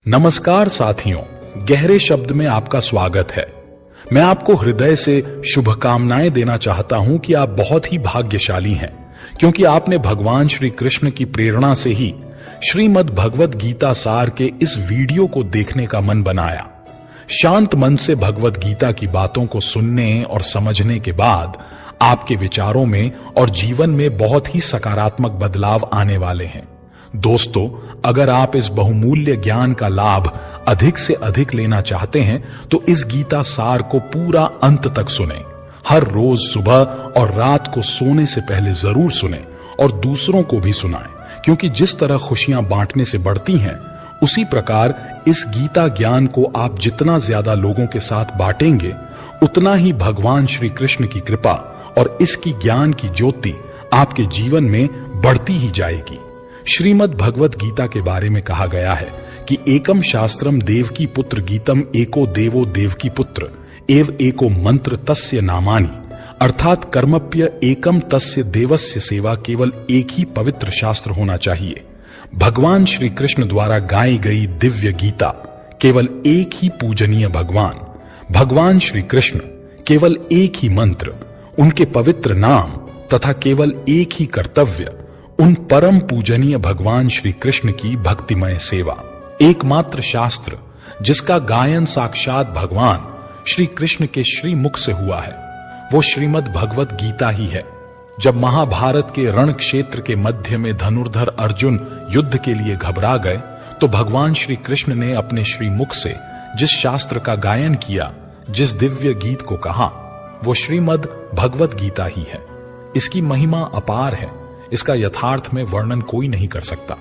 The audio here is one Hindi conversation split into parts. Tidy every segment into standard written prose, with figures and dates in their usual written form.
नमस्कार साथियों, गहरे शब्द में आपका स्वागत है। मैं आपको हृदय से शुभकामनाएं देना चाहता हूं कि आप बहुत ही भाग्यशाली हैं, क्योंकि आपने भगवान श्री कृष्ण की प्रेरणा से ही श्रीमद् भगवत गीता सार के इस वीडियो को देखने का मन बनाया। शांत मन से भगवत गीता की बातों को सुनने और समझने के बाद आपके विचारों में और जीवन में बहुत ही सकारात्मक बदलाव आने वाले हैं। दोस्तों, अगर आप इस बहुमूल्य ज्ञान का लाभ अधिक से अधिक लेना चाहते हैं तो इस गीता सार को पूरा अंत तक सुनें। हर रोज सुबह और रात को सोने से पहले जरूर सुनें और दूसरों को भी सुनाएं, क्योंकि जिस तरह खुशियां बांटने से बढ़ती हैं, उसी प्रकार इस गीता ज्ञान को आप जितना ज्यादा लोगों के साथ बांटेंगे, उतना ही भगवान श्री कृष्ण की कृपा और इसकी ज्ञान की ज्योति आपके जीवन में बढ़ती ही जाएगी। श्रीमद् भगवत गीता के बारे में कहा गया है कि एकम शास्त्रम देवकी पुत्र गीतम एको देवो देवकी पुत्र एव एको मंत्र तस्य नामानि, अर्थात कर्मप्य एकम तस्य देवस्य सेवा केवल एक ही पवित्र शास्त्र होना चाहिए। भगवान श्री कृष्ण द्वारा गाई गई दिव्य गीता केवल एक ही पूजनीय भगवान श्री कृष्ण, केवल एक ही मंत्र, उनके पवित्र नाम तथा केवल एक ही कर्तव्य, उन परम पूजनीय भगवान श्री कृष्ण की भक्तिमय सेवा। एकमात्र शास्त्र जिसका गायन साक्षात भगवान श्री कृष्ण के श्री मुख से हुआ है, वो श्रीमद् भगवत गीता ही है। जब महाभारत के रण क्षेत्र के मध्य में धनुर्धर अर्जुन युद्ध के लिए घबरा गए, तो भगवान श्री कृष्ण ने अपने श्री मुख से जिस शास्त्र का गायन किया, जिस दिव्य गीत को कहा, वो श्रीमद् भगवत गीता ही है। इसकी महिमा अपार है, इसका यथार्थ में वर्णन कोई नहीं कर सकता।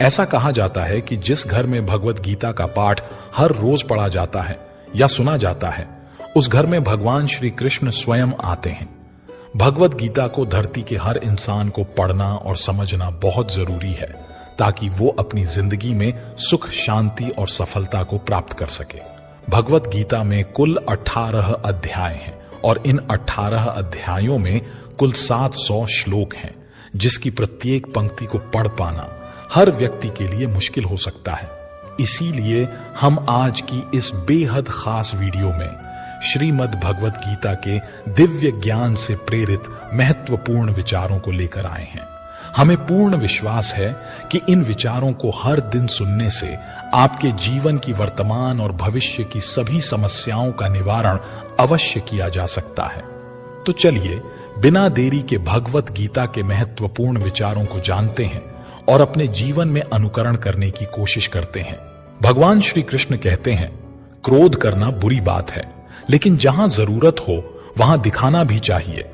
ऐसा कहा जाता है कि जिस घर में भगवत गीता का पाठ हर रोज पढ़ा जाता है या सुना जाता है, उस घर में भगवान श्री कृष्ण स्वयं आते हैं। भगवत गीता को धरती के हर इंसान को पढ़ना और समझना बहुत जरूरी है, ताकि वो अपनी जिंदगी में सुख, शांति और सफलता को प्राप्त कर सके। भगवत गीता में कुल 18 अध्याय हैं और इन 18 अध्यायों में कुल 700 श्लोक हैं, जिसकी प्रत्येक पंक्ति को पढ़ पाना हर व्यक्ति के लिए मुश्किल हो सकता है। इसीलिए हम आज की इस बेहद खास वीडियो में श्रीमद् भगवत गीता के दिव्य ज्ञान से प्रेरित महत्वपूर्ण विचारों को लेकर आए हैं। हमें पूर्ण विश्वास है कि इन विचारों को हर दिन सुनने से आपके जीवन की वर्तमान और भविष्य की सभी समस्याओं का निवारण अवश्य किया जा सकता है। तो चलिए बिना देरी के भगवत गीता के महत्वपूर्ण विचारों को जानते हैं और अपने जीवन में अनुकरण करने की कोशिश करते हैं। भगवान श्री कृष्ण कहते हैं, क्रोध करना बुरी बात है, लेकिन जहां जरूरत हो वहां दिखाना भी चाहिए,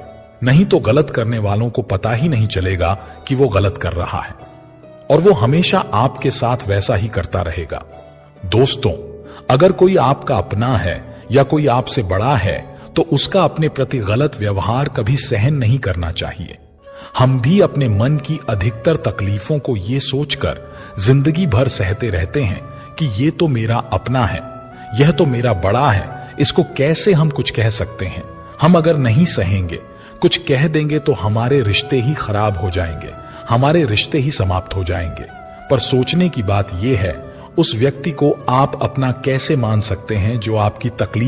नहीं तो गलत करने वालों को पता ही नहीं चलेगा कि वो गलत कर रहा है, और वो हमेशा आपके साथ वैसा ही करता रहेगा। दोस्तों, अगर कोई आपका अपना है या कोई आपसे बड़ा है, तो उसका अपने प्रति गलत व्यवहार कभी सहन नहीं करना चाहिए। हम भी अपने मन की अधिकतर तकलीफों को ये सोचकर जिंदगी भर सहते रहते हैं कि ये तो मेरा अपना है, यह तो मेरा बड़ा है, इसको कैसे हम कुछ कह सकते हैं। हम अगर नहीं सहेंगे, कुछ कह देंगे तो हमारे रिश्ते ही खराब हो जाएंगे, हमारे रिश्ते ही समाप्त हो जाएंगे। पर सोचने की बात यह है, उस व्यक्ति को आप अपना कैसे मान सकते हैं जो आपकी तकलीफ